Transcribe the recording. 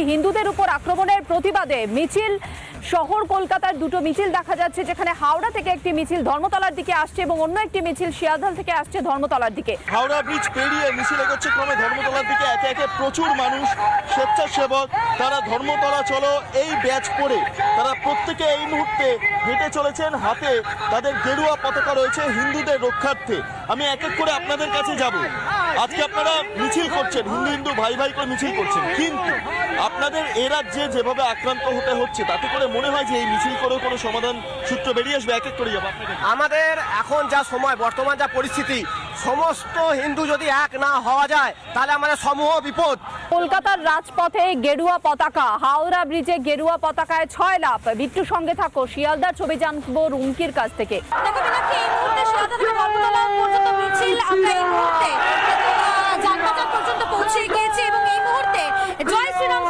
হিন্দুদের উপর আক্রমণের প্রতিবাদে মিছিল শহর কলকাতার দুটো মিছিল দেখা যাচ্ছে, যেখানে হাওড়া থেকে একটি মিছিল ধর্মতলার দিকে আসছে এবং অন্য একটি মিছিল শিয়ালদহ থেকে আসছে ধর্মতলার দিকে। হাওড়া ব্রিজ পেরিয়ে মিছিল এগোচ্ছে ক্রমে ধর্মতলার দিকে। একে একে প্রচুর মানুষ, স্বেচ্ছাসেবক, তারা ধর্মতলা চলো এই ব্যাচ পরে তারা প্রত্যেকে এই মুহূর্তে হেঁটে চলেছেন। হাতে তাদের গেরুয়া পতাকা রয়েছে হিন্দুদের রক্ষার্থে। আমি এক এক করে আপনাদের কাছে যাব। আজকে আপনারা মিছিল করছেন, হিন্দু হিন্দু ভাই ভাই করে মিছিল করছেন, কিন্তু আপনাদের এ রাজ্যে যেভাবে আক্রান্ত হতে হচ্ছে তাতে করে মনে হয় যে এই মিছিল করেও কোনো সমাধান সূত্র বেরিয়ে আসবে? এক এক করে যাবো আপনাদের। আমাদের এখন যা সময়, বর্তমান যা পরিস্থিতি, সমস্ত হিন্দু যদি এক না হওয়া যায় তাহলে আমাদের সমূহ বিপদ। কলকাতার রাজপথে গেরুয়া পতাকা, হাওড়া ব্রিজে গেরুয়া পতাকায় 6 লাফ। বিট্টুর সঙ্গে থাকো, শিয়ালদার ছবি জানবো রুমকির কাছ থেকে। দেখো মীনাক্ষী, এই মুহূর্তে শিয়ালদা থেকে ধর্মতলা পর্যন্ত মিছিল আমরা এই মুহূর্তে যানবাজার পর্যন্ত পৌঁছে গিয়েছি এবং এই মুহূর্তে জয় শ্রীরাম